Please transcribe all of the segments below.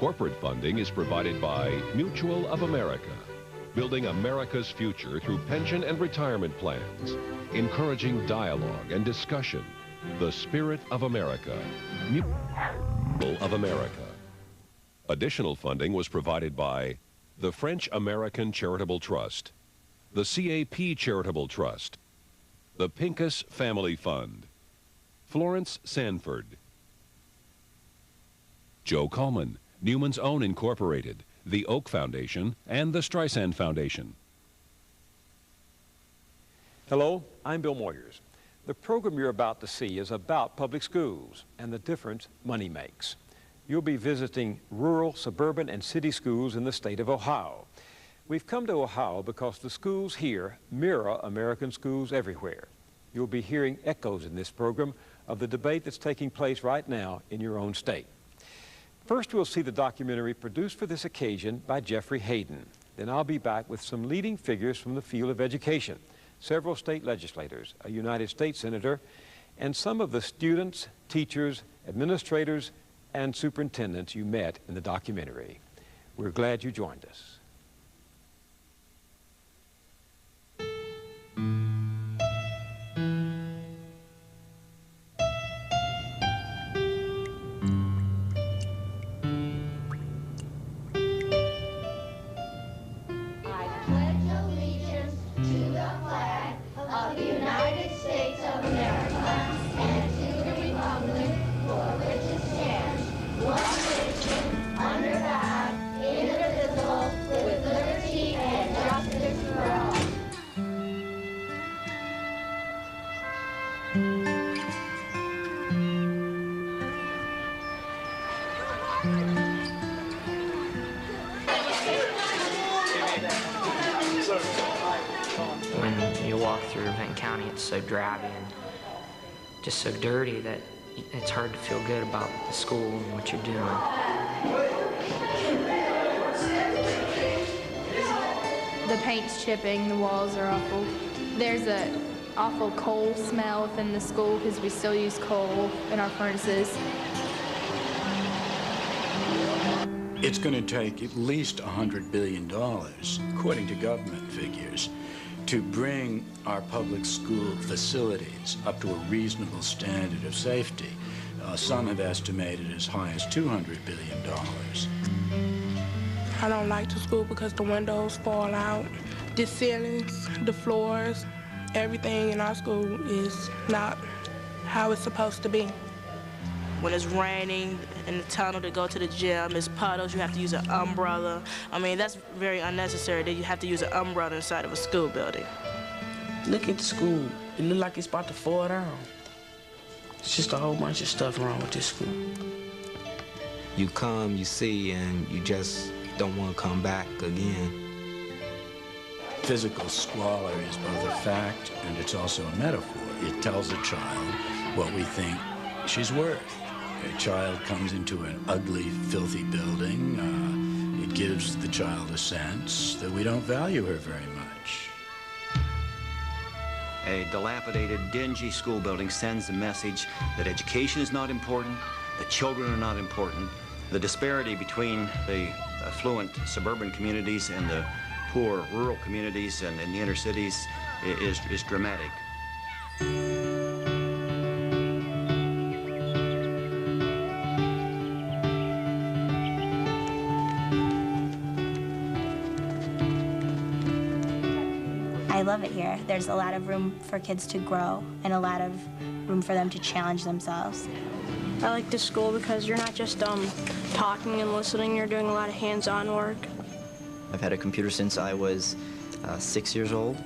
Corporate funding is provided by Mutual of America, building America's future through pension and retirement plans, encouraging dialogue and discussion. The Spirit of America, Mutual of America. Additional funding was provided by the French-American Charitable Trust, the CAP Charitable Trust, the Pincus Family Fund, Florence Sanford, Joe Coleman, Newman's Own Incorporated, the Oak Foundation, and the Streisand Foundation. Hello, I'm Bill Moyers. The program you're about to see is about public schools and the difference money makes. You'll be visiting rural, suburban, and city schools in the state of Ohio. We've come to Ohio because the schools here mirror American schools everywhere. You'll be hearing echoes in this program of the debate that's taking place right now in your own state. First, we'll see the documentary produced for this occasion by Jeffrey Hayden. Then I'll be back with some leading figures from the field of education, several state legislators, a United States senator, and some of the students, teachers, administrators, and superintendents you met in the documentary. We're glad you joined us. When you walk through Benton County, it's so drabby and just so dirty that it's hard to feel good about the school and what you're doing. The paint's chipping, the walls are awful. There's an awful coal smell within the school because we still use coal in our furnaces. It's going to take at least $100 billion, according to government figures, to bring our public school facilities up to a reasonable standard of safety. Some have estimated as high as $200 billion. I don't like the school because the windows fall out, the ceilings, the floors, everything in our school is not how it's supposed to be. When it's raining in the tunnel to go to the gym, it's puddles, you have to use an umbrella. I mean, that's very unnecessary that you have to use an umbrella inside of a school building. Look at the school. It looks like it's about to fall down. It's just a whole bunch of stuff wrong with this school. You come, you see, and you just don't want to come back again. Physical squalor is both a fact and it's also a metaphor. It tells a child what we think she's worth. A child comes into an ugly, filthy building. It gives the child a sense that we don't value her very much. A dilapidated, dingy school building sends a message that education is not important, that children are not important. The disparity between the affluent suburban communities and the poor rural communities and in the inner cities is dramatic. I love it here. There's a lot of room for kids to grow and a lot of room for them to challenge themselves. I like this school because you're not just talking and listening, you're doing a lot of hands-on work. I've had a computer since I was 6 years old,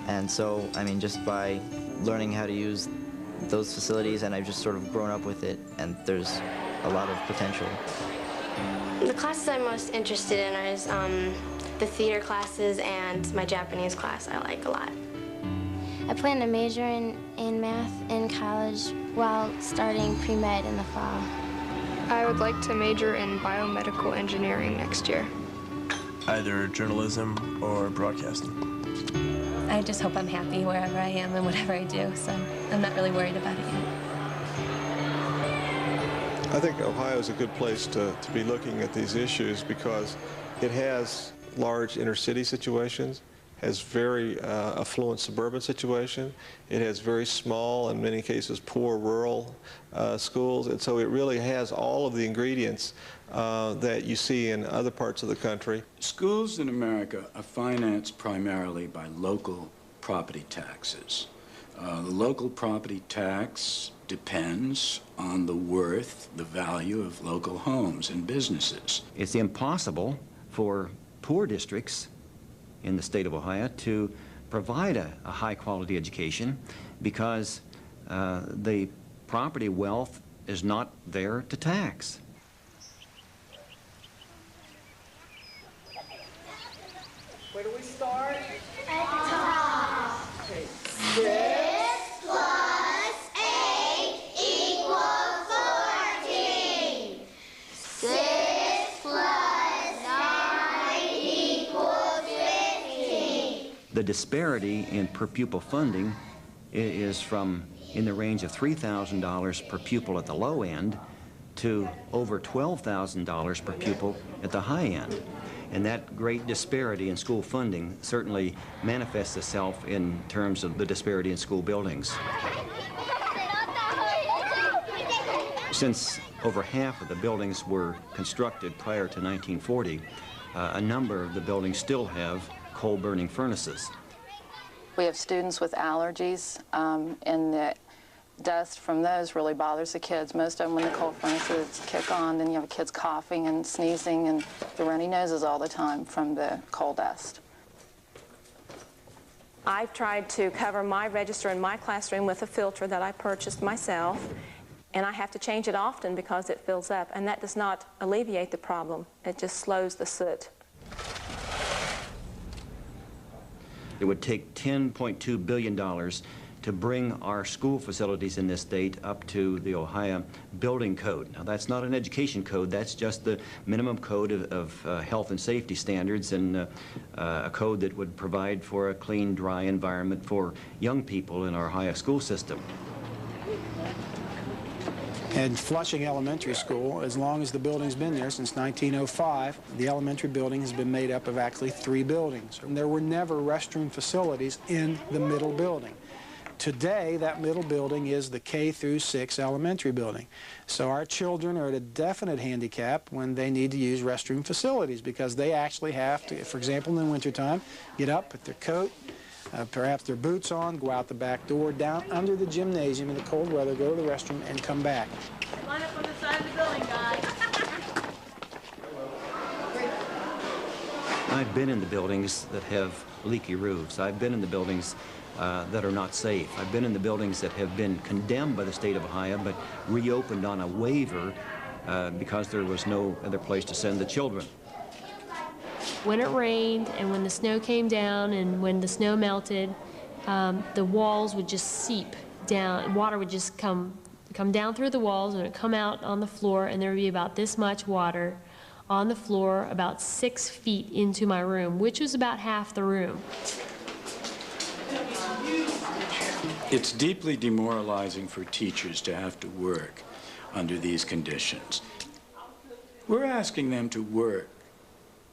and so, I mean, just by learning how to use those facilities, and I've just sort of grown up with it, and there's a lot of potential. The classes I'm most interested in is the theater classes and my Japanese class I like a lot. I plan to major in math in college while starting pre-med in the fall. I would like to major in biomedical engineering next year. Either journalism or broadcasting. I just hope I'm happy wherever I am and whatever I do, so I'm not really worried about it yet. I think Ohio is a good place to be looking at these issues because it has large inner city situations, has very affluent suburban situation. It has very small, in many cases, poor rural schools. And so it really has all of the ingredients that you see in other parts of the country. Schools in America are financed primarily by local property taxes. The local property tax depends on the worth, the value of local homes and businesses. It's impossible for poor districts in the state of Ohio to provide a high-quality education because the property wealth is not there to tax. Where do we start? At the top. Okay. 6 plus 8 equals 14. 6 plus 9 equals 15. The disparity in per pupil funding is from in the range of $3,000 per pupil at the low end to over $12,000 per pupil at the high end. And that great disparity in school funding certainly manifests itself in terms of the disparity in school buildings. Since over half of the buildings were constructed prior to 1940, a number of the buildings still have coal-burning furnaces. We have students with allergies, and the dust from those really bothers the kids. Most of them, when the coal furnaces kick on, then you have kids coughing and sneezing and the runny noses all the time from the coal dust. I've tried to cover my register in my classroom with a filter that I purchased myself, and I have to change it often because it fills up, and that does not alleviate the problem. It just slows the soot. It would take $10.2 billion to bring our school facilities in this state up to the Ohio Building Code. Now, that's not an education code. That's just the minimum code of health and safety standards, and a code that would provide for a clean, dry environment for young people in our Ohio school system. And Flushing Elementary School, as long as the building's been there, since 1905, the elementary building has been made up of actually 3 buildings. And there were never restroom facilities in the middle building. Today, that middle building is the K through 6 elementary building. So our children are at a definite handicap when they need to use restroom facilities because they actually have to, for example, in the wintertime, get up, put their coat, perhaps their boots on, go out the back door, down under the gymnasium in the cold weather, go to the restroom, and come back. Line up on the side of the building, guys. I've been in the buildings that have leaky roofs. I've been in the buildings that are not safe. I've been in the buildings that have been condemned by the state of Ohio but reopened on a waiver because there was no other place to send the children. When it rained and when the snow came down and when the snow melted, the walls would just seep down. Water would just come down through the walls and it would come out on the floor, and there would be about this much water on the floor about 6 feet into my room, which was about half the room. It's deeply demoralizing for teachers to have to work under these conditions. We're asking them to work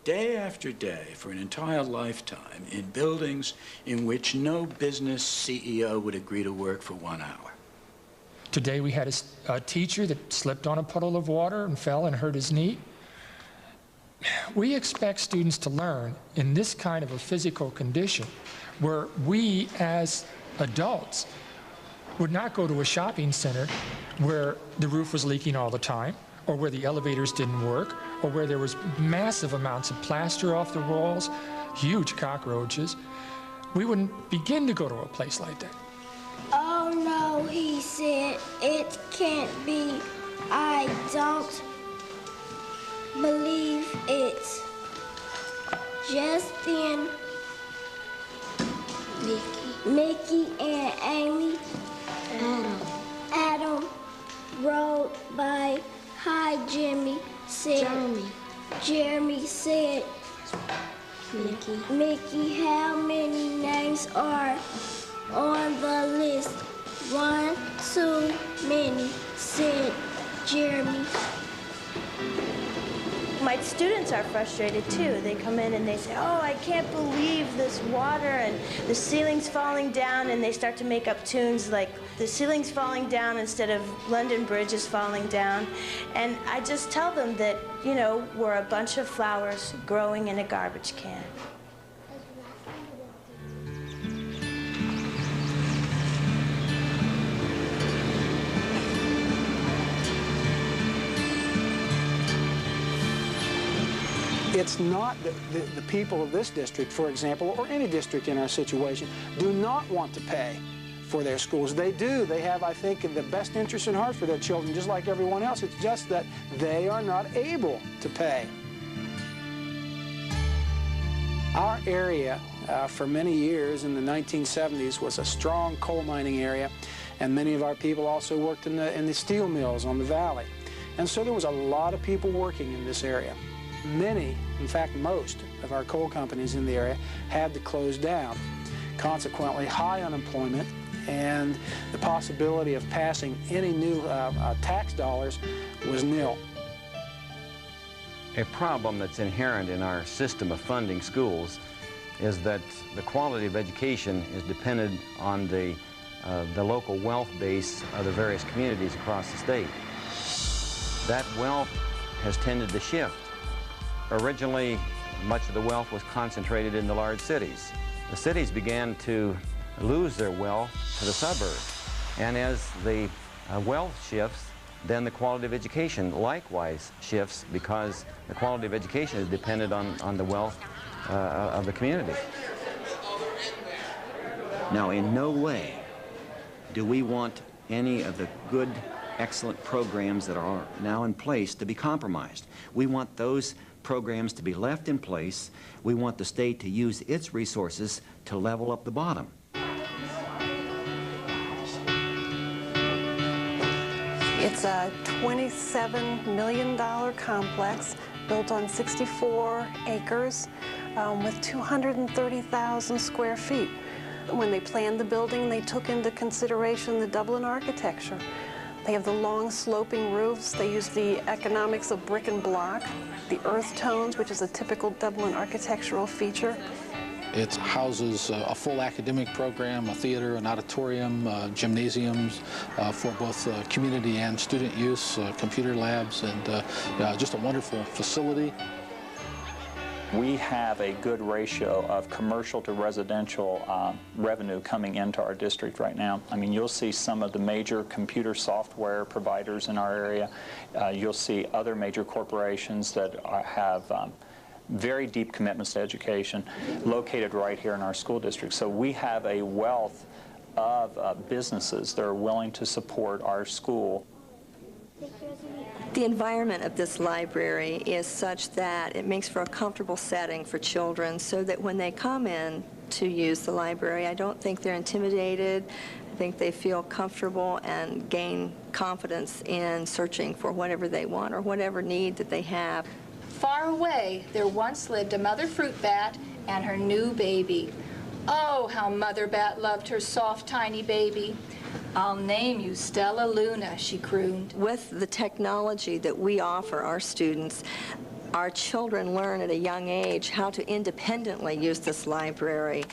day after day for an entire lifetime in buildings in which no business CEO would agree to work for 1 hour. Today we had a teacher that slipped on a puddle of water and fell and hurt his knee. We expect students to learn in this kind of a physical condition where we as adults would not go to a shopping center where the roof was leaking all the time, or where the elevators didn't work, or where there was massive amounts of plaster off the walls, huge cockroaches. We wouldn't begin to go to a place like that. Oh no, he said, it can't be. I don't believe it. Just then, Mickey and Amy, Adam rode by. Hi, Jimmy said. Jeremy said. Mickey, how many names are on the list? 1 too many, said Jeremy. My students are frustrated too. They come in and they say, oh, I can't believe this water and the ceiling's falling down, and they start to make up tunes like the ceiling's falling down instead of London Bridge is falling down. And I just tell them that, you know, we're a bunch of flowers growing in a garbage can. It's not that the people of this district, for example, or any district in our situation, do not want to pay for their schools. They do. They have, I think, the best interest in heart for their children, just like everyone else. It's just that they are not able to pay. Our area, for many years in the 1970s, was a strong coal mining area, and many of our people also worked in the steel mills on the valley. And so there was a lot of people working in this area. Many, in fact most, of our coal companies in the area had to close down. Consequently, high unemployment and the possibility of passing any new tax dollars was nil. A problem that's inherent in our system of funding schools is that the quality of education is dependent on the local wealth base of the various communities across the state. That wealth has tended to shift. Originally, much of the wealth was concentrated in the large cities. The cities began to lose their wealth to the suburbs. And as the wealth shifts, then the quality of education likewise shifts, because the quality of education is dependent on the wealth of the community. Now, in no way do we want any of the good, excellent programs that are now in place to be compromised. We want those programs to be left in place. We want the state to use its resources to level up the bottom. It's a $27 million complex built on 64 acres with 230,000 square feet. When they planned the building, they took into consideration the Dublin architecture. They have the long sloping roofs. They use the economics of brick and block, the earth tones, which is a typical Dublin architectural feature. It houses a full academic program, a theater, an auditorium, gymnasiums for both community and student use, computer labs, and just a wonderful facility. We have a good ratio of commercial to residential revenue coming into our district right now. I mean, you'll see some of the major computer software providers in our area. You'll see other major corporations that have very deep commitments to education located right here in our school district. So we have a wealth of businesses that are willing to support our school. The environment of this library is such that it makes for a comfortable setting for children, so that when they come in to use the library, I don't think they're intimidated. I think they feel comfortable and gain confidence in searching for whatever they want or whatever need that they have. Far away, there once lived a mother fruit bat and her new baby. Oh, how Mother Bat loved her soft, tiny baby. I'll name you Stella Luna, she crooned. With the technology that we offer our students, our children learn at a young age how to independently use this library.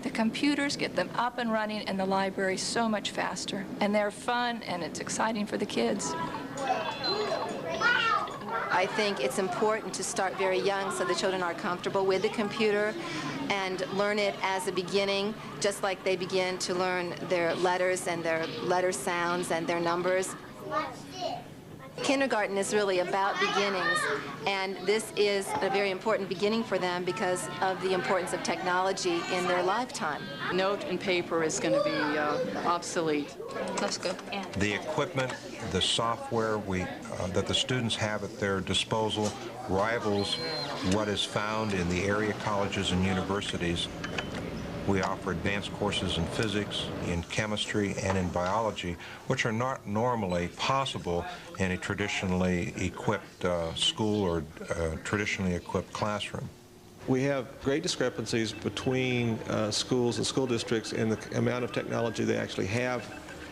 The computers get them up and running in the library so much faster. And they're fun, and it's exciting for the kids. I think it's important to start very young so the children are comfortable with the computer and learn it as a beginning, just like they begin to learn their letters and their letter sounds and their numbers. Kindergarten is really about beginnings, and this is a very important beginning for them because of the importance of technology in their lifetime. Note and paper is going to be obsolete. Let's go. The equipment, the software that the students have at their disposal rivals what is found in the area colleges and universities. We offer advanced courses in physics, in chemistry, and in biology, which are not normally possible in a traditionally equipped school or traditionally equipped classroom. We have great discrepancies between schools and school districts in the amount of technology they actually have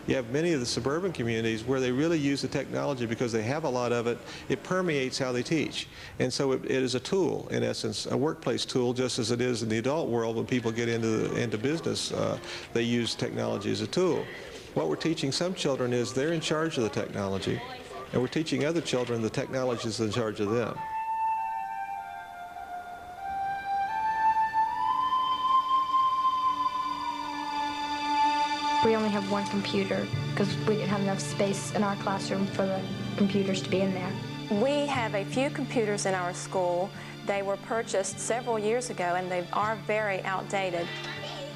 You have many of the suburban communities where they really use the technology because they have a lot of it. It permeates how they teach. And so it is a tool, in essence, a workplace tool, just as it is in the adult world when people get into business. They use technology as a tool. What we're teaching some children is they're in charge of the technology, and we're teaching other children the technology is in charge of them. We only have one computer because we didn't have enough space in our classroom for the computers to be in there. We have a few computers in our school. They were purchased several years ago, and they are very outdated.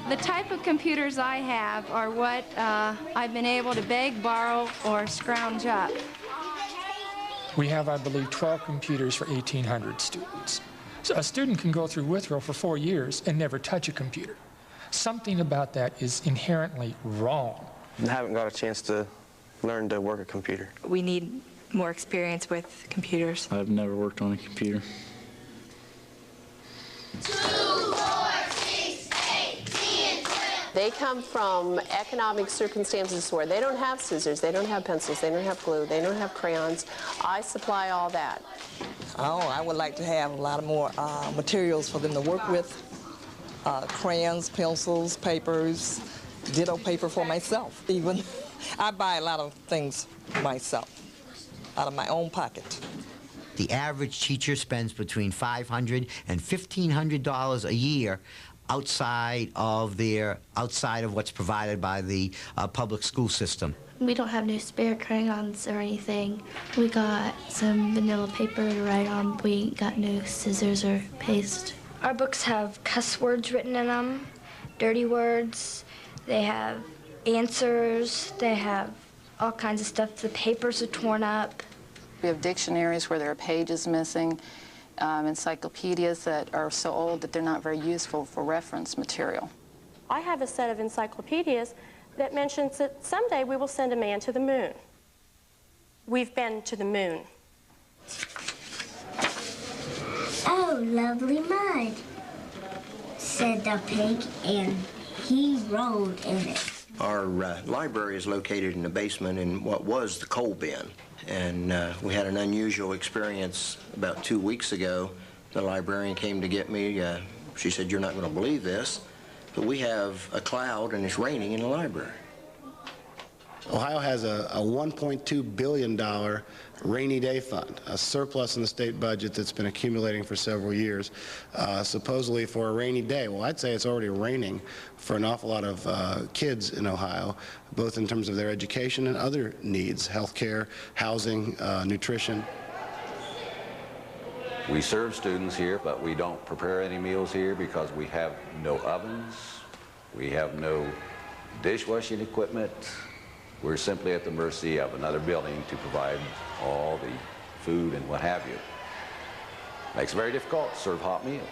The type of computers I have are what I've been able to beg, borrow, or scrounge up. We have, I believe, 12 computers for 1,800 students. So a student can go through Withrow for 4 years and never touch a computer. Something about that is inherently wrong. I haven't got a chance to learn to work a computer. We need more experience with computers. I've never worked on a computer. 2, 4, 6, 8, 10, 12. They come from economic circumstances where they don't have scissors, they don't have pencils, they don't have glue, they don't have crayons. I supply all that. Oh, I would like to have a lot more materials for them to work with. Crayons, pencils, papers, ditto paper for myself even. I buy a lot of things myself, out of my own pocket. The average teacher spends between $500 and $1,500 a year outside of what's provided by the public school system. We don't have no spare crayons or anything. We got some vanilla paper to write on. We ain't got no scissors or paste. Our books have cuss words written in them, dirty words. They have answers. They have all kinds of stuff. The papers are torn up. We have dictionaries where there are pages missing, encyclopedias that are so old that they're not very useful for reference material. I have a set of encyclopedias that mentions that someday we will send a man to the moon. We've been to the moon. Oh, lovely mud, said the pig, and he rolled in it. Our library is located in the basement in what was the coal bin. And we had an unusual experience about 2 weeks ago. The librarian came to get me. She said, "You're not going to believe this, but we have a cloud and it's raining in the library." Ohio has a $1.2 billion rainy day fund, a surplus in the state budget that's been accumulating for several years, supposedly for a rainy day. Well, I'd say it's already raining for an awful lot of kids in Ohio, both in terms of their education and other needs, health care, housing, nutrition. We serve students here, but we don't prepare any meals here because we have no ovens, we have no dishwashing equipment. We're simply at the mercy of another building to provide all the food and what have you. Makes it very difficult to serve hot meals.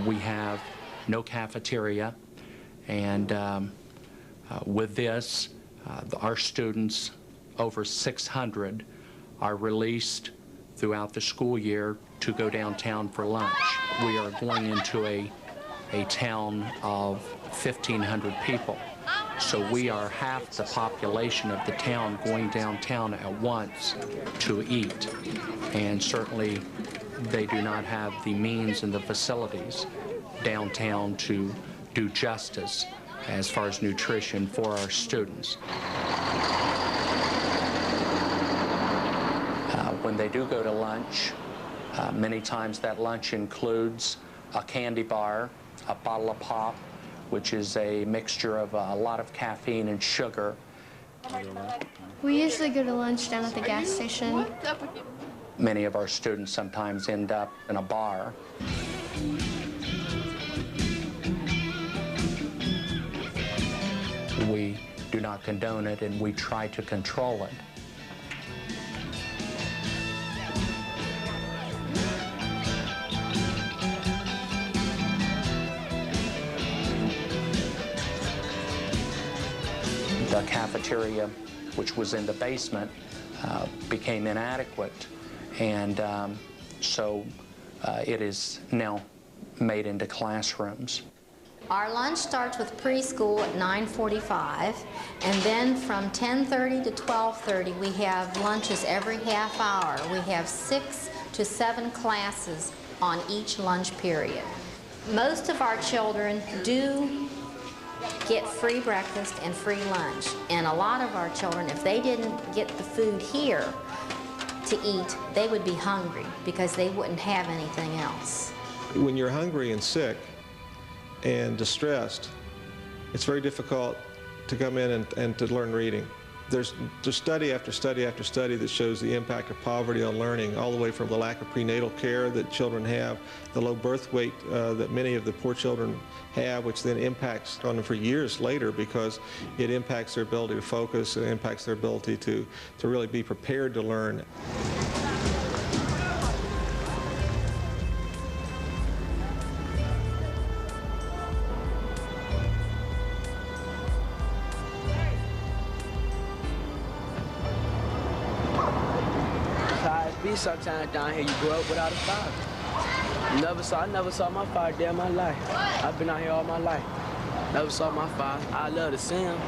We have no cafeteria, and with this, our students, over 600, are released throughout the school year to go downtown for lunch. We are going into a town of 1,500 people. So we are half the population of the town going downtown at once to eat. And certainly they do not have the means and the facilities downtown to do justice as far as nutrition for our students. When they do go to lunch, many times that lunch includes a candy bar, a bottle of pop, which is a mixture of a lot of caffeine and sugar. We usually go to lunch down at the gas station. Many of our students sometimes end up in a bar. We do not condone it, and we try to control it. The cafeteria, which was in the basement, became inadequate, and so it is now made into classrooms. Our lunch starts with preschool at 9:45, and then from 10:30 to 12:30 we have lunches every half hour. We have 6 to 7 classes on each lunch period. Most of our children do get free breakfast and free lunch, and a lot of our children, if they didn't get the food here to eat, they would be hungry because they wouldn't have anything else. When you're hungry and sick and distressed, it's very difficult to come in and to learn reading. There's study after study after study that shows the impact of poverty on learning, all the way from the lack of prenatal care that children have, the low birth weight that many of the poor children have, which then impacts on them for years later because it impacts their ability to focus, it impacts their ability to really be prepared to learn. Sometimes down here you grow up without a father. I never saw my father day in my life. I've been out here all my life. Never saw my father. I love to see him.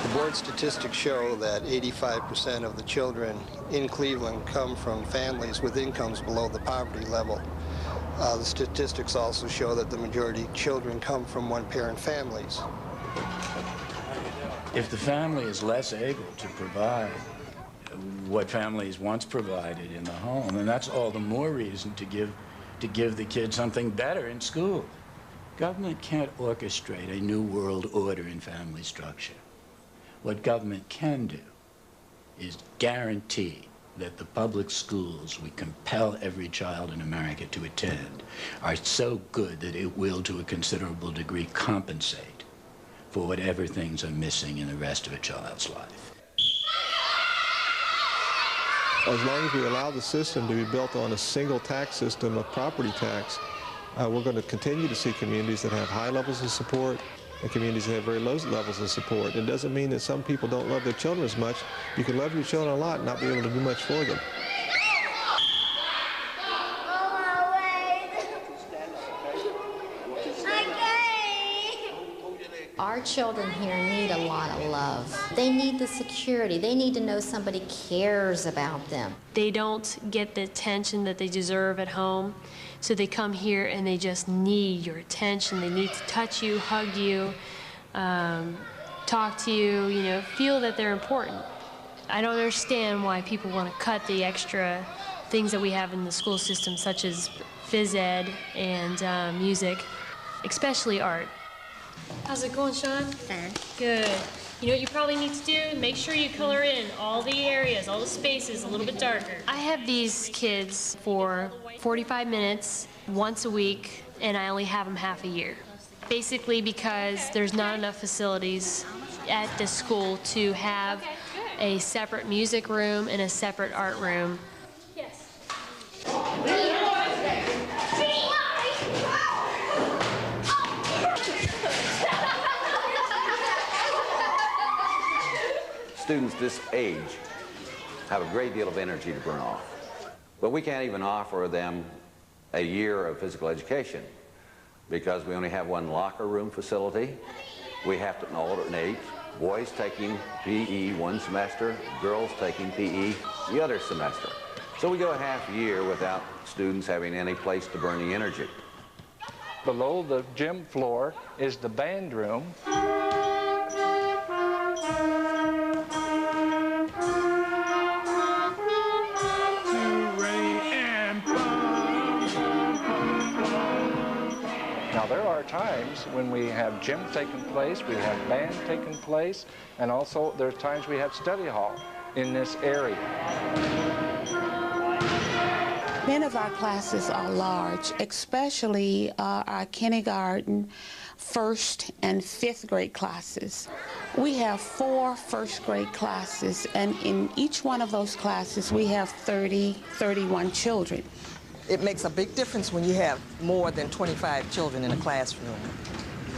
The board statistics show that 85% of the children in Cleveland come from families with incomes below the poverty level. The statistics also show that the majority of children come from one-parent families. If the family is less able to provide what families once provided in the home, and that's all the more reason to give the kid something better in school. Government can't orchestrate a new world order in family structure. What government can do is guarantee that the public schools we compel every child in America to attend are so good that it will, to a considerable degree, compensate for whatever things are missing in the rest of a child's life. As long as we allow the system to be built on a single tax system of property tax, we're going to continue to see communities that have high levels of support and communities that have very low levels of support. It doesn't mean that some people don't love their children as much. You can love your children a lot and not be able to do much for them. Our children here need a lot of love. They need the security. They need to know somebody cares about them. They don't get the attention that they deserve at home, so they come here and they just need your attention. They need to touch you, hug you, talk to you, feel that they're important. I don't understand why people want to cut the extra things that we have in the school system, such as phys ed and music, especially art. How's it going, Sean? Good. You know what you probably need to do? Make sure you color in all the areas, all the spaces a little bit darker. I have these kids for 45 minutes once a week, and I only have them half a year. Basically because there's not enough facilities at the school to have a separate music room and a separate art room. Yes. Students this age have a great deal of energy to burn off, but we can't even offer them a year of physical education because we only have one locker room facility. We have to alternate, boys taking PE one semester, girls taking PE the other semester. So we go a half year without students having any place to burn the energy. Below the gym floor is the band room. Now, there are times when we have gym taking place, we have band taking place, and also there are times we have study hall in this area. Many of our classes are large, especially our kindergarten, first and fifth grade classes. We have 4 first grade classes, and in each one of those classes we have 31 children. It makes a big difference when you have more than 25 children in a classroom.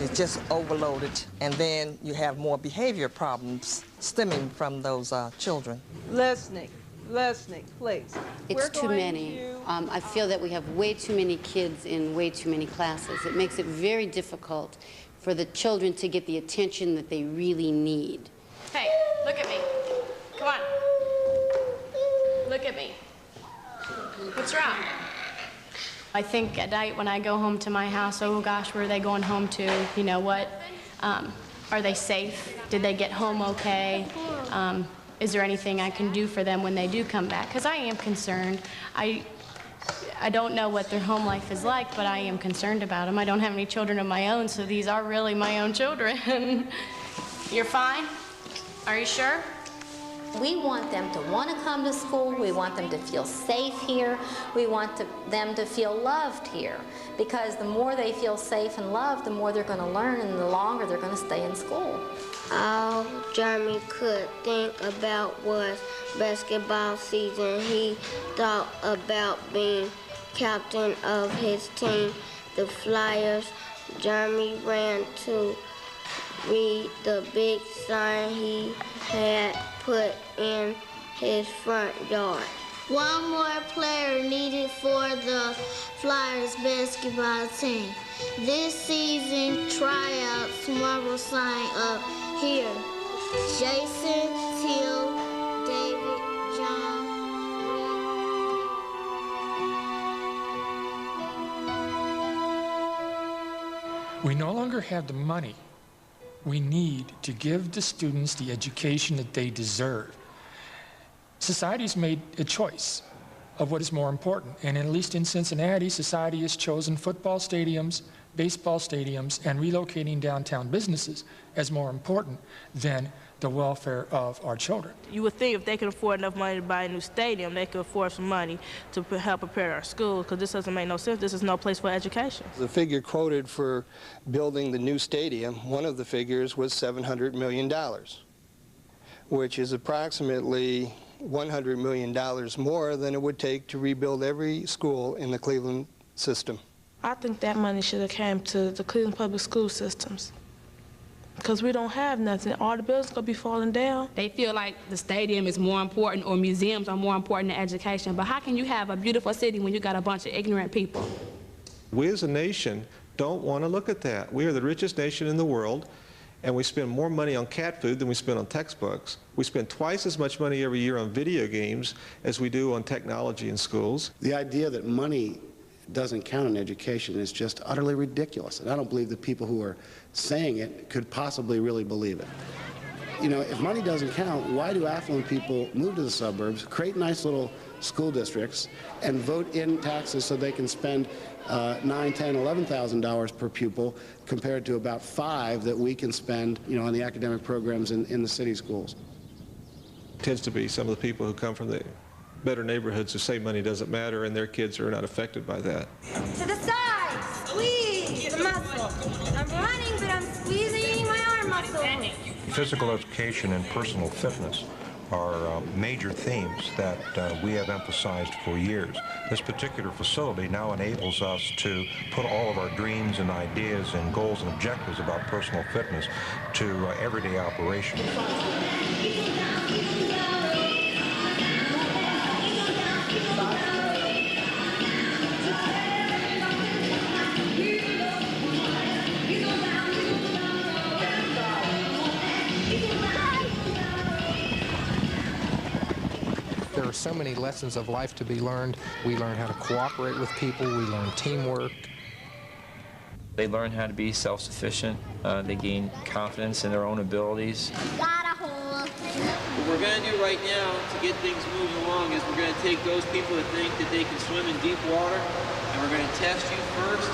It's just overloaded, and then you have more behavior problems stemming from those children. Listening, Lesnick, please. It's too many. I feel that we have way too many kids in way too many classes. It makes it very difficult for the children to get the attention that they really need. Hey, look at me. Come on. Look at me. What's wrong? I think at night when I go home to my house, oh gosh, where are they going home to? You know what? Are they safe? Did they get home okay? Is there anything I can do for them when they do come back? Because I am concerned. I don't know what their home life is like, but I am concerned about them. I don't have any children of my own, so these are really my own children. You're fine? Are you sure? We want them to want to come to school. We want them to feel safe here. We want them to feel loved here. Because the more they feel safe and loved, the more they're going to learn and the longer they're going to stay in school. All Jeremy could think about was basketball season. He thought about being captain of his team, the Flyers. Jeremy ran to read the big sign he had put in his front yard. One more player needed for the Flyers basketball team. This season tryouts, marble sign up here. Jason, Till, David, John. We no longer have the money. We need to give the students the education that they deserve. Society's made a choice of what is more important, and at least in Cincinnati, society has chosen football stadiums, baseball stadiums, and relocating downtown businesses as more important than the welfare of our children. You would think if they could afford enough money to buy a new stadium, they could afford some money to help prepare our schools, because this doesn't make no sense. This is no place for education. The figure quoted for building the new stadium, one of the figures was $700 million, which is approximately $100 million more than it would take to rebuild every school in the Cleveland system. I think that money should have came to the Cleveland public school systems, because we don't have nothing. All the buildings gonna be falling down. They feel like the stadium is more important or museums are more important than education. But how can you have a beautiful city when you got a bunch of ignorant people? We as a nation don't want to look at that. We are the richest nation in the world, and we spend more money on cat food than we spend on textbooks. We spend twice as much money every year on video games as we do on technology in schools. The idea that money doesn't count in education is just utterly ridiculous, and I don't believe the people who are saying it could possibly really believe it. You know, if money doesn't count, why do affluent people move to the suburbs, create nice little school districts, and vote in taxes so they can spend $9,000, $10,000, $11,000 per pupil compared to about $5,000 that we can spend, you know, on the academic programs in the city schools? It tends to be some of the people who come from the better neighborhoods who say money doesn't matter, and their kids are not affected by that. To the side, squeeze the muscle. I'm running, but I'm squeezing my arm muscle. Physical education and personal fitness are major themes that we have emphasized for years. This particular facility now enables us to put all of our dreams and ideas and goals and objectives about personal fitness to everyday operation. There are so many lessons of life to be learned. We learn how to cooperate with people. We learn teamwork. They learn how to be self-sufficient. They gain confidence in their own abilities. Got a hole. What we're going to do right now to get things moving along is we're going to take those people that think that they can swim in deep water, and we're going to test you first,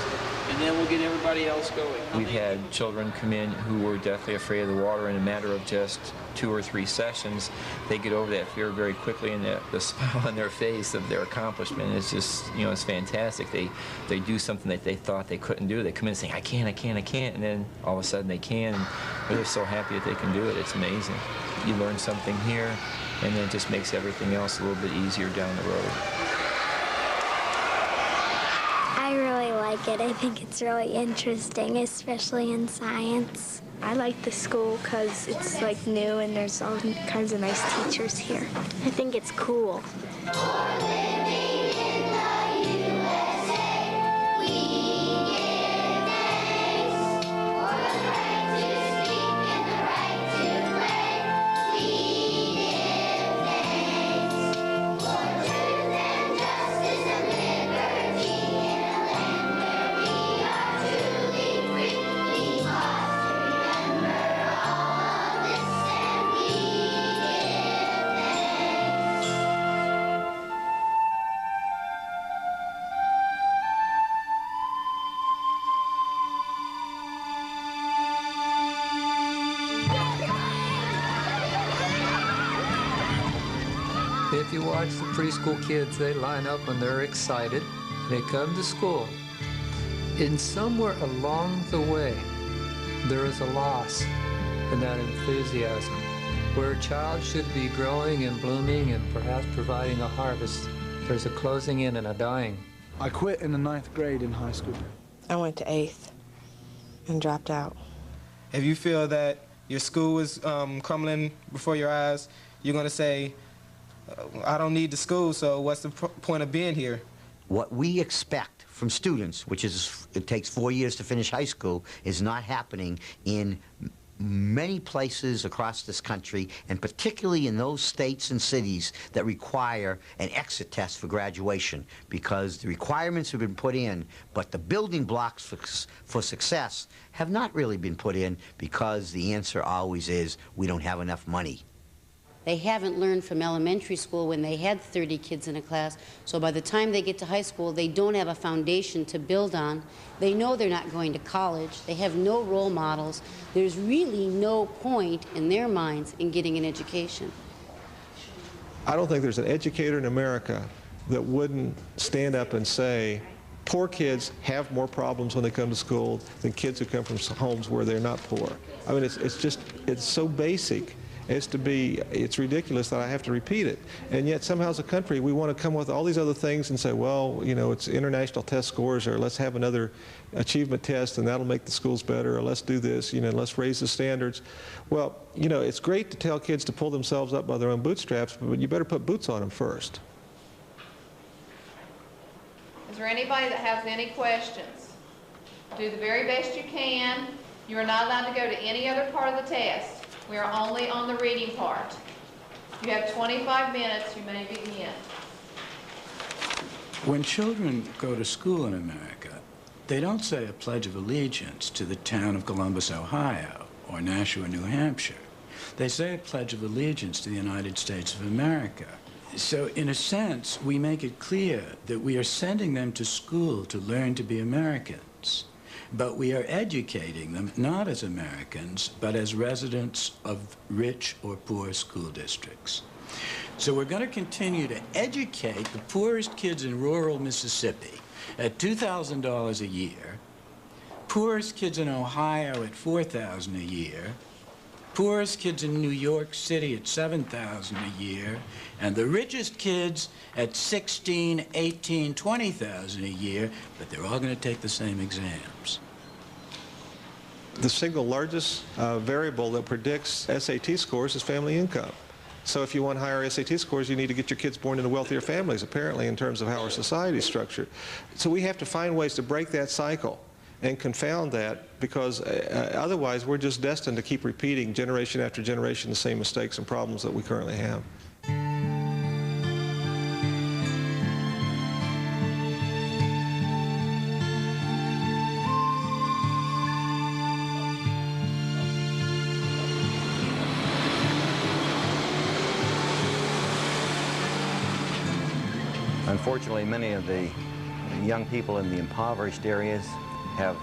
and then we'll get everybody else going. We've had children come in who were deathly afraid of the water. In a matter of just 2 or 3 sessions, they get over that fear very quickly, and the smile on their face of their accomplishment is just, you know, it's fantastic. They do something that they thought they couldn't do. They come in saying, I can't, and then all of a sudden they can, and they're so happy that they can do it. It's amazing. You learn something here, and then it just makes everything else a little bit easier down the road. I really like it. I think it's really interesting, especially in science. I like the school because it's like new and there's all kinds of nice teachers here. I think it's cool. If you watch the preschool kids, they line up and they're excited. They come to school. And somewhere along the way, there is a loss in that enthusiasm. Where a child should be growing and blooming and perhaps providing a harvest, there's a closing in and a dying. I quit in the 9th grade in high school. I went to 8th and dropped out. If you feel that your school is crumbling before your eyes, you're going to say, I don't need the school, so what's the point of being here? What we expect from students, which is it takes 4 years to finish high school, is not happening in many places across this country, and particularly in those states and cities that require an exit test for graduation, because the requirements have been put in, but the building blocks for success have not really been put in, because the answer always is, we don't have enough money. They haven't learned from elementary school when they had 30 kids in a class, so by the time they get to high school, they don't have a foundation to build on. They know they're not going to college. They have no role models. There's really no point in their minds in getting an education. I don't think there's an educator in America that wouldn't stand up and say, poor kids have more problems when they come to school than kids who come from homes where they're not poor. I mean, it's so basic. It's ridiculous that I have to repeat it. And yet somehow as a country we want to come with all these other things and say, well, you know, it's international test scores, or let's have another achievement test and that'll make the schools better, or let's do this, you know, let's raise the standards. Well, you know, it's great to tell kids to pull themselves up by their own bootstraps, but you better put boots on them first. Is there anybody that has any questions? Do the very best you can. You are not allowed to go to any other part of the test. We are only on the reading part. You have 25 minutes. You may begin. When children go to school in America, they don't say a Pledge of Allegiance to the town of Columbus, Ohio, or Nashua, New Hampshire. They say a Pledge of Allegiance to the United States of America. So, in a sense, we make it clear that we are sending them to school to learn to be Americans. But we are educating them not as Americans, but as residents of rich or poor school districts. So we're going to continue to educate the poorest kids in rural Mississippi at $2,000 a year, poorest kids in Ohio at $4,000 a year, poorest kids in New York City at $7,000 a year, and the richest kids at $16,000, $18,000, $20,000 a year, but they're all going to take the same exams. The single largest variable that predicts SAT scores is family income. So if you want higher SAT scores, you need to get your kids born into wealthier families, apparently, in terms of how our society is structured. So we have to find ways to break that cycle and confound that, because otherwise we're just destined to keep repeating generation after generation the same mistakes and problems that we currently have. Unfortunately, many of the young people in the impoverished areas have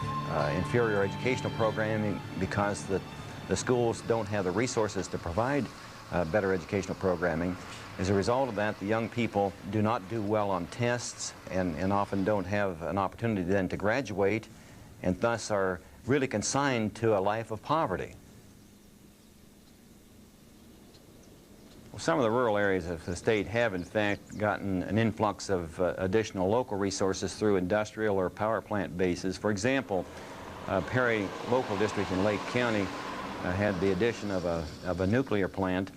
inferior educational programming because the schools don't have the resources to provide better educational programming. As a result of that, the young people do not do well on tests and often don't have an opportunity then to graduate, and thus are really consigned to a life of poverty. Some of the rural areas of the state have, in fact, gotten an influx of additional local resources through industrial or power plant bases. For example, Perry Local District in Lake County had the addition of a nuclear plant,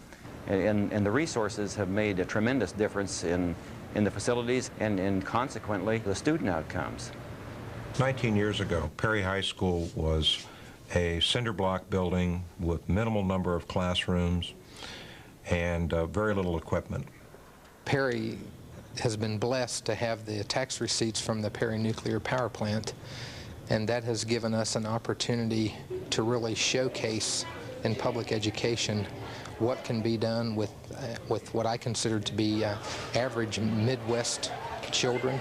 and the resources have made a tremendous difference in the facilities and consequently the student outcomes. 19 years ago, Perry High School was a cinder block building with minimal number of classrooms and very little equipment. Perry has been blessed to have the tax receipts from the Perry nuclear power plant, and that has given us an opportunity to really showcase in public education what can be done with what I consider to be average Midwest children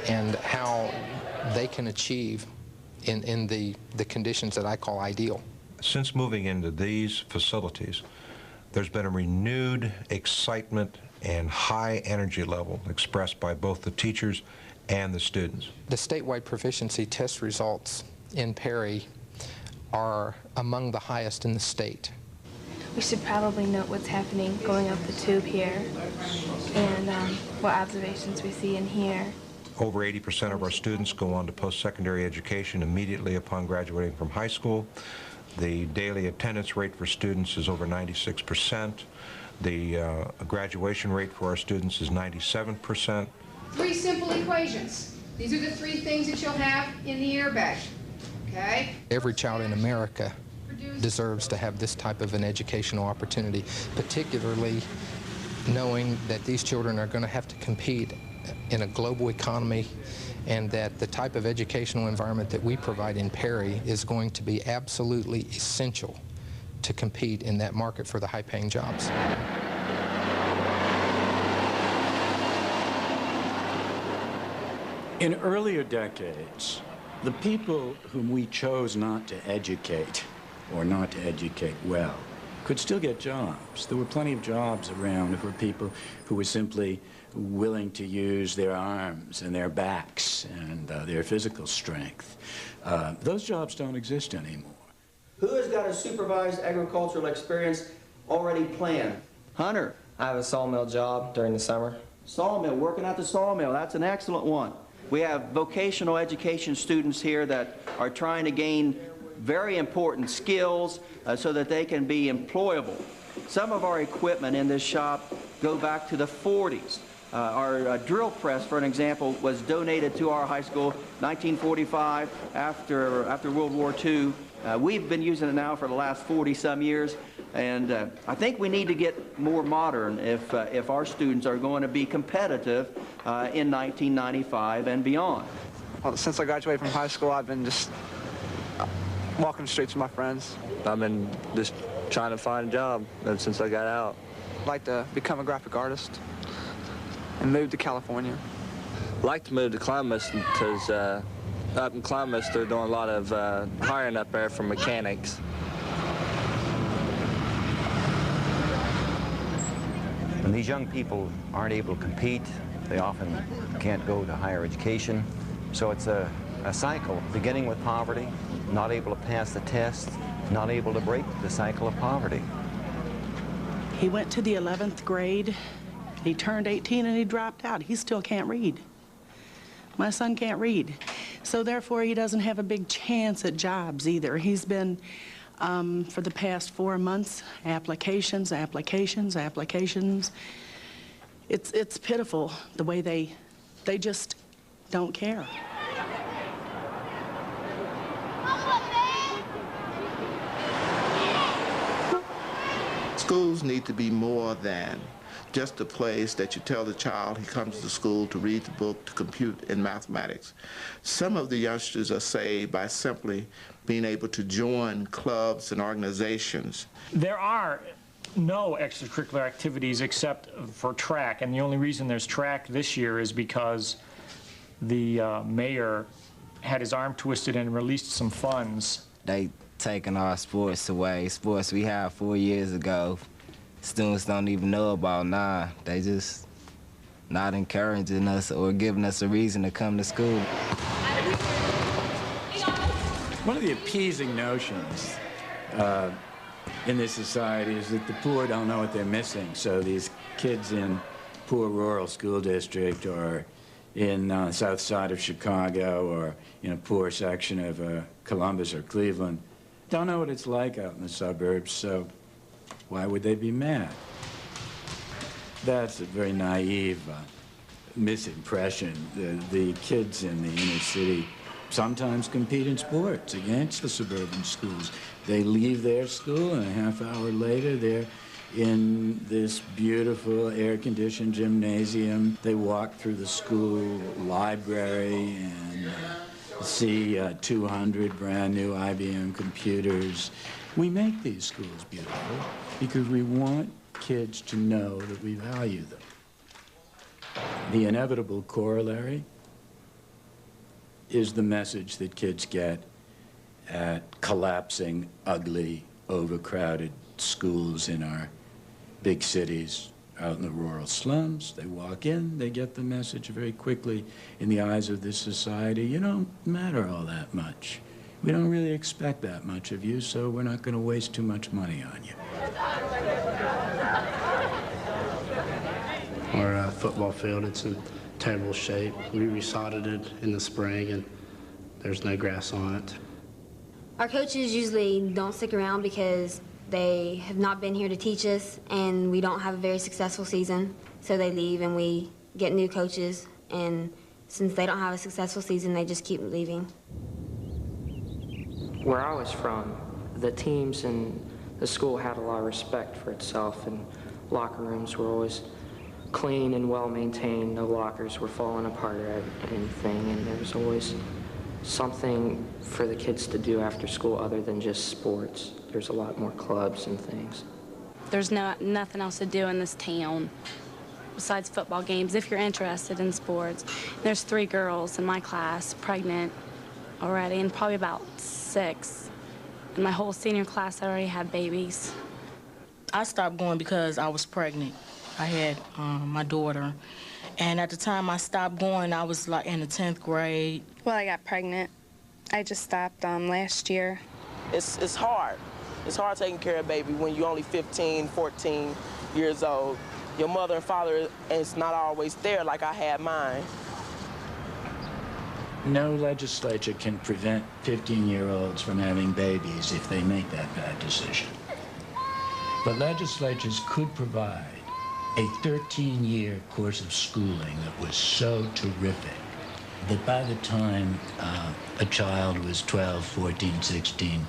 and how they can achieve in the conditions that I call ideal. Since moving into these facilities, there's been a renewed excitement and high energy level expressed by both the teachers and the students. The statewide proficiency test results in Perry are among the highest in the state. We should probably note what's happening going up the tube here and what observations we see in here. Over 80% of our students go on to post-secondary education immediately upon graduating from high school. The daily attendance rate for students is over 96%. The graduation rate for our students is 97%. 3 simple equations. These are the 3 things that you'll have in the airbag, okay? Every child in America deserves to have this type of an educational opportunity, particularly knowing that these children are going to have to compete in a global economy, and that the type of educational environment that we provide in Perry is going to be absolutely essential to compete in that market for the high-paying jobs. In earlier decades, the people whom we chose not to educate, or not to educate well, could still get jobs. There were plenty of jobs around for people who were simply willing to use their arms and their backs and their physical strength. Those jobs don't exist anymore. Who has got a supervised agricultural experience already planned? Hunter. I have a sawmill job during the summer. Sawmill, working at the sawmill. That's an excellent one. We have vocational education students here that are trying to gain very important skills so that they can be employable. Some of our equipment in this shop go back to the 40s. Our drill press, for an example, was donated to our high school 1945 after World War II. We've been using it now for the last 40-some years, and I think we need to get more modern if our students are going to be competitive in 1995 and beyond. Well, since I graduated from high school, I've been just walking the streets with my friends. I've been just trying to find a job since I got out. I'd like to become a graphic artist and move to California. I'd like to move to Columbus because up in Columbus they're doing a lot of hiring up there for mechanics. When these young people aren't able to compete, they often can't go to higher education. So it's a cycle, beginning with poverty, not able to pass the test, not able to break the cycle of poverty. He went to the 11th grade. He turned 18 and he dropped out. He still can't read. My son can't read. So therefore, he doesn't have a big chance at jobs either. He's been, for the past 4 months, applications. It's pitiful the way they just don't care. Schools need to be more than just a place that you tell the child he comes to school to read the book, to compute, and mathematics. Some of the youngsters are saved by simply being able to join clubs and organizations. There are no extracurricular activities except for track, and the only reason there's track this year is because the mayor had his arm twisted and released some funds. They taking our sports away. Sports we had 4 years ago, students don't even know about now. They just not encouraging us or giving us a reason to come to school. One of the appeasing notions in this society is that the poor don't know what they're missing. So these kids in poor rural school district or in the south side of Chicago or in a poor section of Columbus or Cleveland don't know what it's like out in the suburbs, so why would they be mad? That's a very naive misimpression. The kids in the inner city sometimes compete in sports against the suburban schools. They leave their school and a half hour later they're in this beautiful air-conditioned gymnasium. They walk through the school library and see 200 brand new IBM computers. We make these schools beautiful because we want kids to know that we value them. The inevitable corollary is the message that kids get at collapsing, ugly, overcrowded schools in our big cities out in the rural slums. They walk in, they get the message very quickly in the eyes of this society, you don't matter all that much. We don't really expect that much of you, so we're not going to waste too much money on you. Our football field, it's in terrible shape. We resodded it in the spring and there's no grass on it. Our coaches usually don't stick around because they have not been here to teach us and we don't have a very successful season, so they leave and we get new coaches, and since they don't have a successful season, they just keep leaving. Where I was from, the teams and the school had a lot of respect for itself, and locker rooms were always clean and well maintained. No lockers were falling apart or anything, and there was always something for the kids to do after school other than just sports. There's a lot more clubs and things. There's nothing else to do in this town besides football games if you're interested in sports. There's 3 girls in my class pregnant already, and probably about 6. And my whole senior class already had babies. I stopped going because I was pregnant. I had my daughter. And at the time I stopped going, I was like in the 10th grade. Well, I got pregnant. I just stopped last year. It's hard. It's hard taking care of a baby when you're only 15, 14 years old. Your mother and father is not always there like I had mine. No legislature can prevent 15-year-olds from having babies if they make that bad decision. But legislatures could provide a 13-year course of schooling that was so terrific that by the time a child was 12, 14, 16,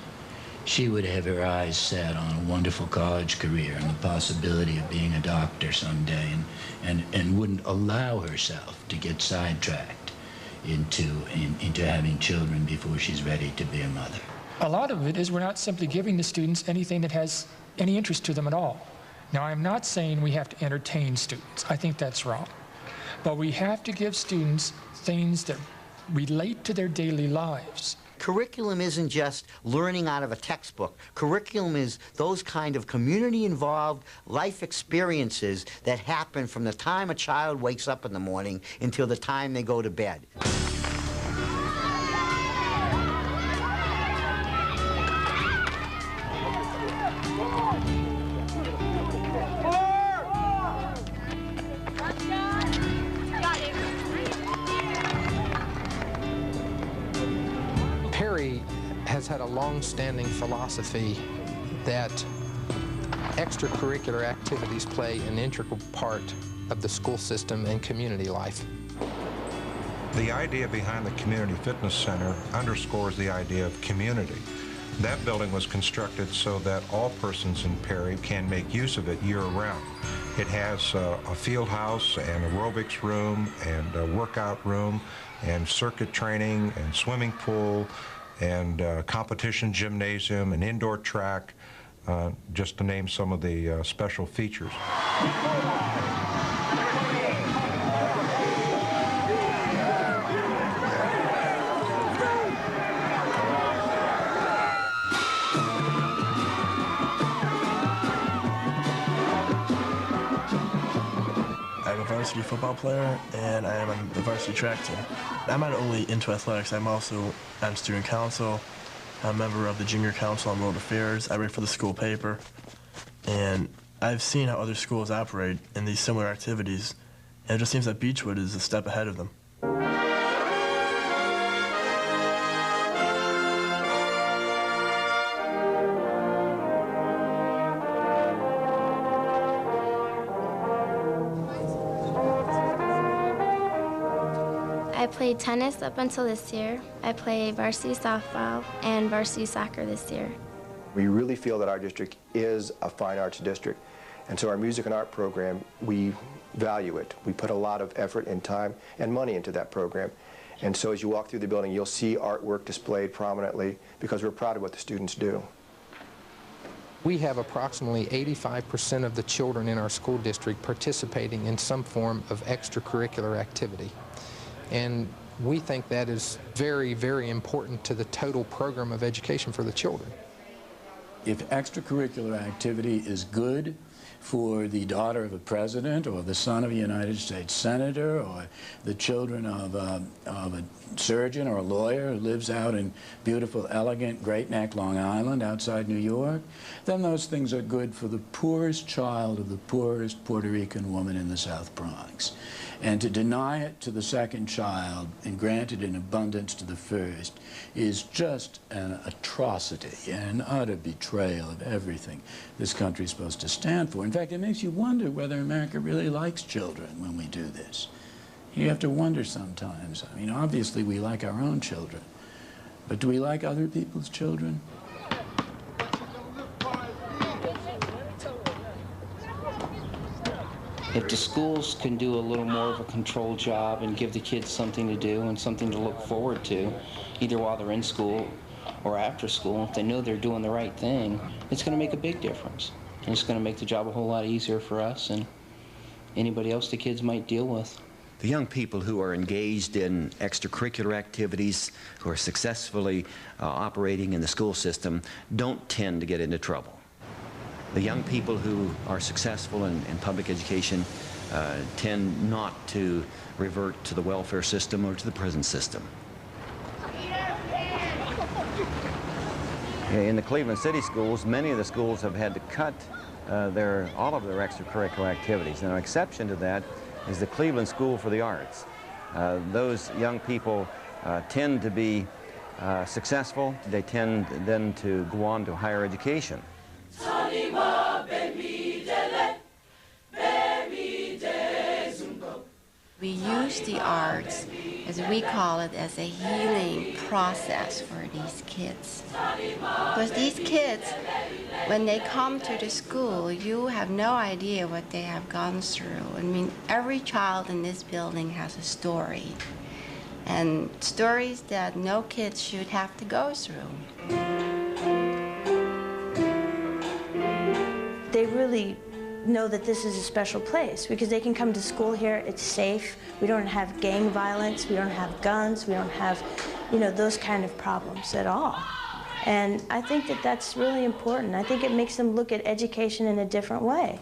she would have her eyes set on a wonderful college career and the possibility of being a doctor someday, and wouldn't allow herself to get sidetracked into having children before she's ready to be a mother. A lot of it is we're not simply giving the students anything that has any interest to them at all. Now, I'm not saying we have to entertain students. I think that's wrong. But we have to give students things that relate to their daily lives. Curriculum isn't just learning out of a textbook. Curriculum is those kind of community-involved life experiences that happen from the time a child wakes up in the morning until the time they go to bed. Perry has had a long-standing philosophy that extracurricular activities play an integral part of the school system and community life. The idea behind the Community Fitness Center underscores the idea of community. That building was constructed so that all persons in Perry can make use of it year-round. It has a field house and aerobics room and a workout room and circuit training and swimming pool and competition gymnasium and indoor track, just to name some of the special features. I'm a varsity football player, and I am on the varsity track team. I'm not only into athletics, I'm also on student council, I'm a member of the Junior Council on World Affairs. I write for the school paper. And I've seen how other schools operate in these similar activities, and it just seems that Beechwood is a step ahead of them. I played tennis up until this year. I play varsity softball and varsity soccer this year. We really feel that our district is a fine arts district, and so our music and art program, we value it. We put a lot of effort and time and money into that program. And so as you walk through the building, you'll see artwork displayed prominently because we're proud of what the students do. We have approximately 85% of the children in our school district participating in some form of extracurricular activity. And we think that is very, very important to the total program of education for the children. If extracurricular activity is good for the daughter of a president or the son of a United States senator or the children of a surgeon or a lawyer who lives out in beautiful, elegant Great Neck, Long Island, outside New York, then those things are good for the poorest child of the poorest Puerto Rican woman in the South Bronx. And to deny it to the second child and grant it in abundance to the first is just an atrocity and an utter betrayal of everything this country is supposed to stand for. In fact, it makes you wonder whether America really likes children when we do this. You have to wonder sometimes. I mean, obviously we like our own children, but do we like other people's children? If the schools can do a little more of a controlled job and give the kids something to do and something to look forward to, either while they're in school or after school, if they know they're doing the right thing, it's going to make a big difference. And it's going to make the job a whole lot easier for us and anybody else the kids might deal with. The young people who are engaged in extracurricular activities, who are successfully operating in the school system, don't tend to get into trouble. The young people who are successful in public education tend not to revert to the welfare system or to the prison system. In the Cleveland City schools, many of the schools have had to cut all of their extracurricular activities. And an exception to that is the Cleveland School for the Arts. Those young people tend to be successful. They tend then to go on to higher education. We use the arts, as we call it, as a healing process for these kids. Because these kids, when they come to the school, you have no idea what they have gone through. I mean, every child in this building has a story, and stories that no kid should have to go through. They really know that this is a special place because they can come to school here, it's safe, we don't have gang violence, we don't have guns, we don't have, those kind of problems at all. And I think that that's really important. I think it makes them look at education in a different way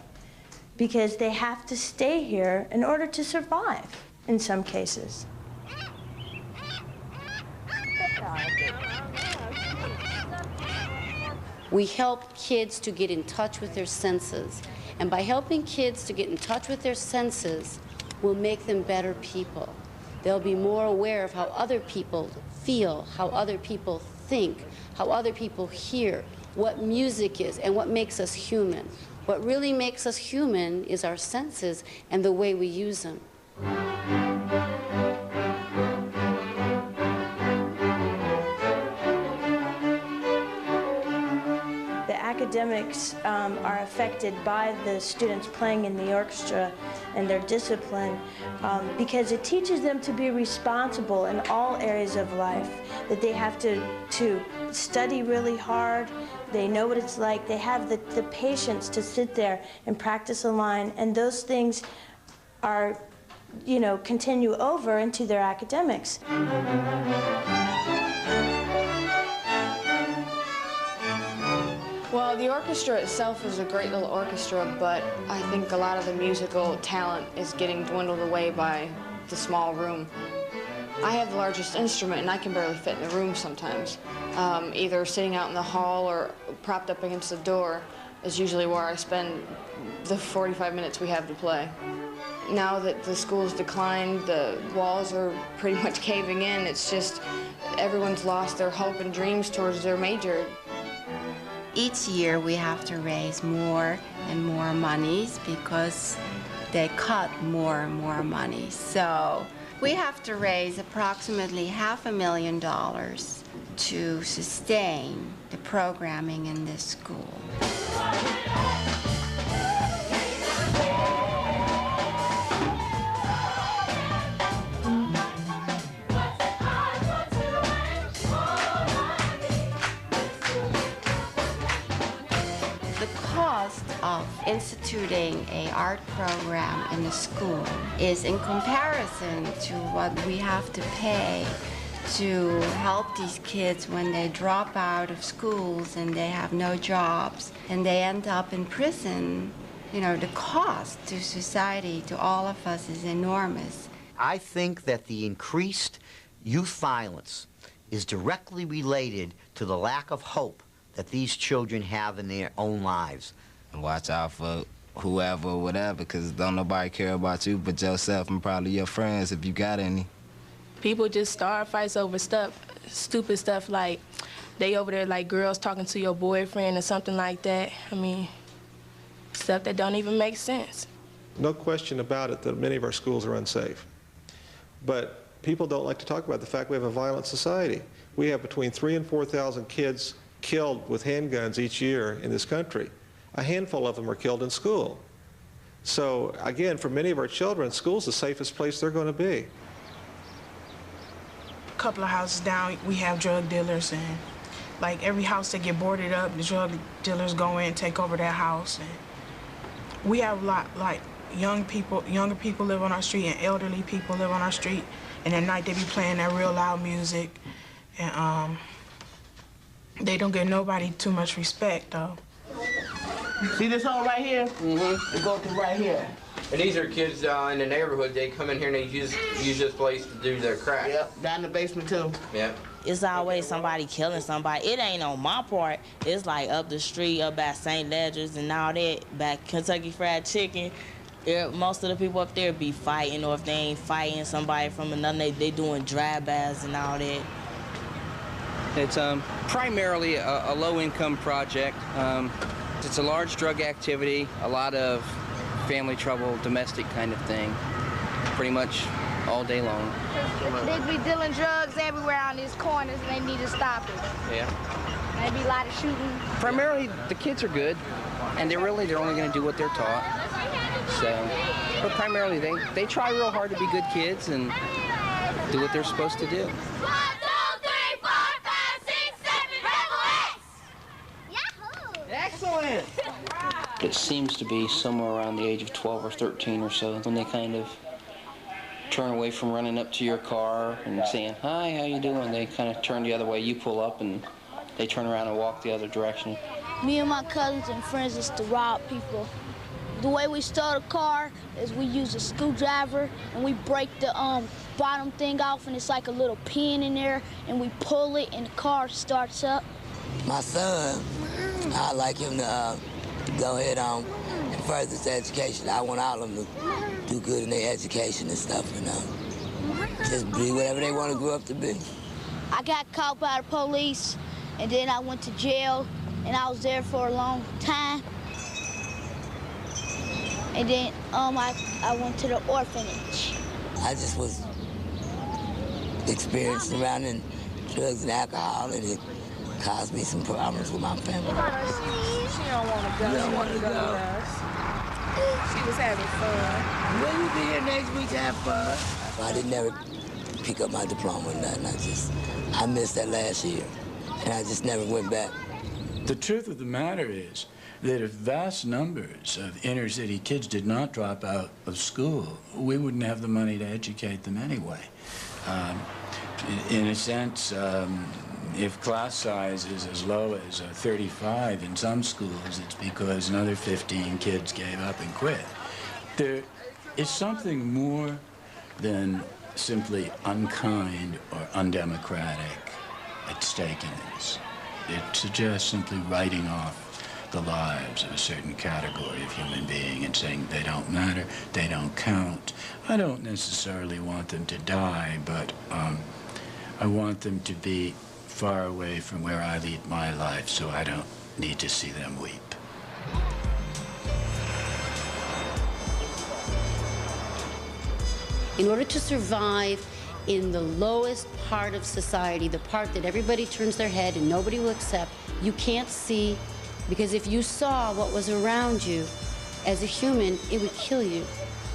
because they have to stay here in order to survive in some cases. We help kids to get in touch with their senses. And by helping kids to get in touch with their senses, we'll make them better people. They'll be more aware of how other people feel, how other people think, how other people hear, what music is, and what makes us human. What really makes us human is our senses and the way we use them. Academics are affected by the students playing in the orchestra and their discipline because it teaches them to be responsible in all areas of life, that they have to study really hard, they know what it's like, they have the patience to sit there and practice a line, and those things are, continue over into their academics. Well, the orchestra itself is a great little orchestra, but I think a lot of the musical talent is getting dwindled away by the small room. I have the largest instrument and I can barely fit in the room sometimes. Either sitting out in the hall or propped up against the door is usually where I spend the 45 minutes we have to play. Now that the school's declined, the walls are pretty much caving in. It's just everyone's lost their hope and dreams towards their major. Each year we have to raise more and more monies because they cut more and more money. So we have to raise approximately $500,000 to sustain the programming in this school. Of instituting an art program in the school is in comparison to what we have to pay to help these kids when they drop out of schools and they have no jobs and they end up in prison. You know, the cost to society, to all of us, is enormous. I think that the increased youth violence is directly related to the lack of hope that these children have in their own lives. Watch out for whoever or whatever, because don't nobody care about you but yourself and probably your friends if you got any. People just start fights over stuff, stupid stuff like they over there like girls talking to your boyfriend or something like that. I mean, stuff that don't even make sense. No question about it that many of our schools are unsafe. But people don't like to talk about the fact we have a violent society. We have between 3,000 and 4,000 kids killed with handguns each year in this country. A handful of them are killed in school. So again, for many of our children, school's the safest place they're going to be. A couple of houses down, we have drug dealers, and like every house that get boarded up, the drug dealers go in and take over that house. And we have a lot, like younger people live on our street and elderly people live on our street, and at night they be playing that real loud music, and they don't give nobody too much respect though. See this hole right here? Mm-hmm. It goes to right here. And these are kids in the neighborhood. They come in here and they use this place to do their crack. Yep, down in the basement too. Yep. It's always somebody killing somebody. It ain't on my part. It's like up the street, up at St. Ledger's and all that, back Kentucky Fried Chicken. Most of the people up there be fighting, or if they ain't fighting somebody from another, they doing drive-bys and all that. It's primarily a low-income project. It's a large drug activity, a lot of family trouble, domestic kind of thing, pretty much all day long. They be dealing drugs everywhere on these corners, and they need to stop it. Yeah. Maybe a lot of shooting. Primarily, the kids are good, and they're only going to do what they're taught. So, but primarily, they try real hard to be good kids and do what they're supposed to do. Excellent! It seems to be somewhere around the age of 12 or 13 or so when they kind of turn away from running up to your car and saying, "Hi, how you doing?" They kind of turn the other way. You pull up and they turn around and walk the other direction. Me and my cousins and friends used to rob people. The way we stole the car is we use a screwdriver and we break the bottom thing off, and it's like a little pin in there, and we pull it and the car starts up. My son, I'd like him to go ahead on and further his education. I want all of them to do good in their education and stuff, you know. Just be whatever they want to grow up to be. I got caught by the police, and then I went to jail, and I was there for a long time. And then I went to the orphanage. I just was experienced around in drugs and alcohol, and it caused me some problems with my family. She don't want to go. You don't want to go. With us. She was having fun. Will you be here next week to have fun? I didn't never pick up my diploma or nothing. I missed that last year, and I just never went back. The truth of the matter is that if vast numbers of inner city kids did not drop out of school, we wouldn't have the money to educate them anyway. In a sense, if class size is as low as 35 in some schools, it's because another 15 kids gave up and quit. There is something more than simply unkind or undemocratic at stake in this. It suggests simply writing off the lives of a certain category of human being and saying they don't matter, they don't count. I don't necessarily want them to die, but I want them to be far away from where I lead my life so I don't need to see them weep. In order to survive in the lowest part of society, the part that everybody turns their head and nobody will accept, you can't see, because if you saw what was around you as a human, it would kill you.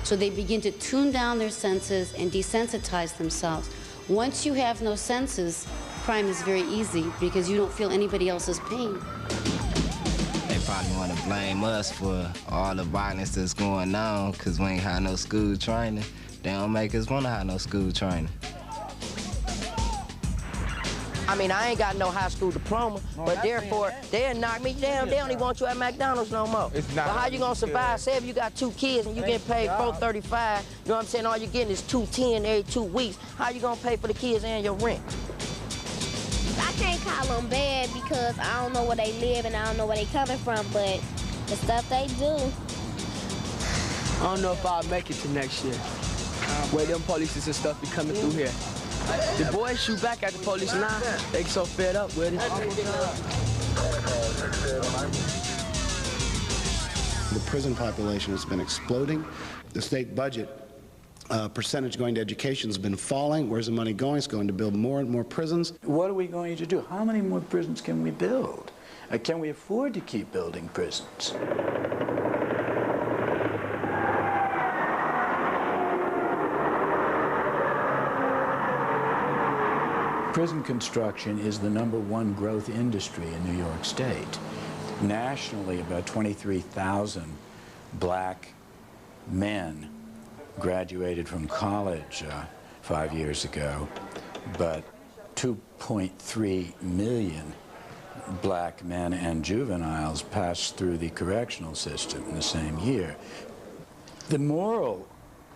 So they begin to tune down their senses and desensitize themselves. Once you have no senses, crime is very easy because you don't feel anybody else's pain. They probably want to blame us for all the violence that's going on because we ain't had no school training. They don't make us want to have no school training. I mean, I ain't got no high school diploma, but therefore, they'll knock me down. They don't even want you at McDonald's no more. But how you gonna survive? Say if you got 2 kids and you getting paid $4.35, you know what I'm saying? All you getting is $2.10 every 2 weeks. How you gonna pay for the kids and your rent? I can't call them bad because I don't know where they live and I don't know where they coming from, but the stuff they do. I don't know if I'll make it to next year. Where them police and stuff be coming through here. The boys shoot back at the police now. They so fed up with it. The prison population has been exploding. The state budget percentage going to education has been falling. Where's the money going? It's going to build more and more prisons. What are we going to do? How many more prisons can we build? Can we afford to keep building prisons? Prison construction is the #1 growth industry in New York State. Nationally, about 23,000 black men graduated from college 5 years ago, but 2.3 million black men and juveniles passed through the correctional system in the same year. The moral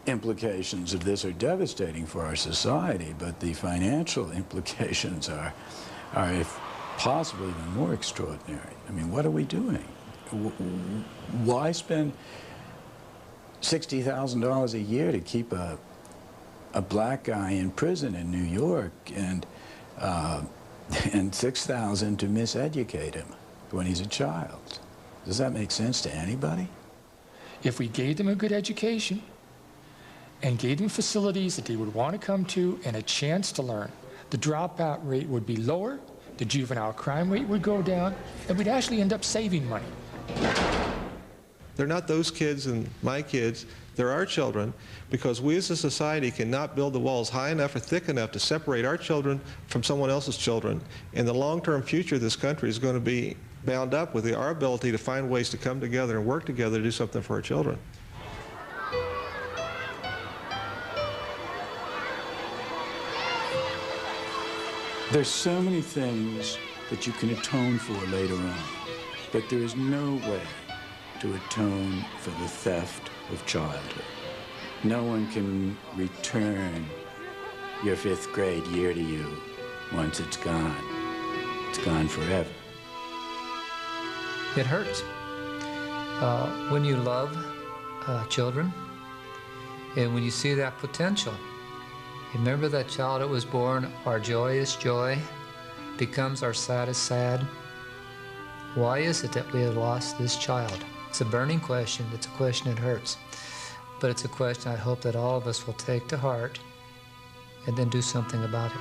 implications of this are devastating for our society, but the financial implications are if possible, even more extraordinary. I mean, what are we doing? Why spend $60,000 a year to keep a black guy in prison in New York and $6,000 to miseducate him when he's a child? Does that make sense to anybody? If we gave them a good education and gave them facilities that they would want to come to and a chance to learn, the dropout rate would be lower, the juvenile crime rate would go down, and we'd actually end up saving money. They're not those kids and my kids, they're our children, because we as a society cannot build the walls high enough or thick enough to separate our children from someone else's children. And the long-term future of this country is going to be bound up with our ability to find ways to come together and work together to do something for our children. There's so many things that you can atone for later on, but there is no way to atone for the theft of childhood. No one can return your 5th grade year to you once it's gone. It's gone forever. It hurts. When you love children and when you see that potential, remember that child that was born, our joyous joy becomes our saddest sad. Why is it that we have lost this child? It's a burning question. It's a question that hurts. But it's a question I hope that all of us will take to heart and then do something about it.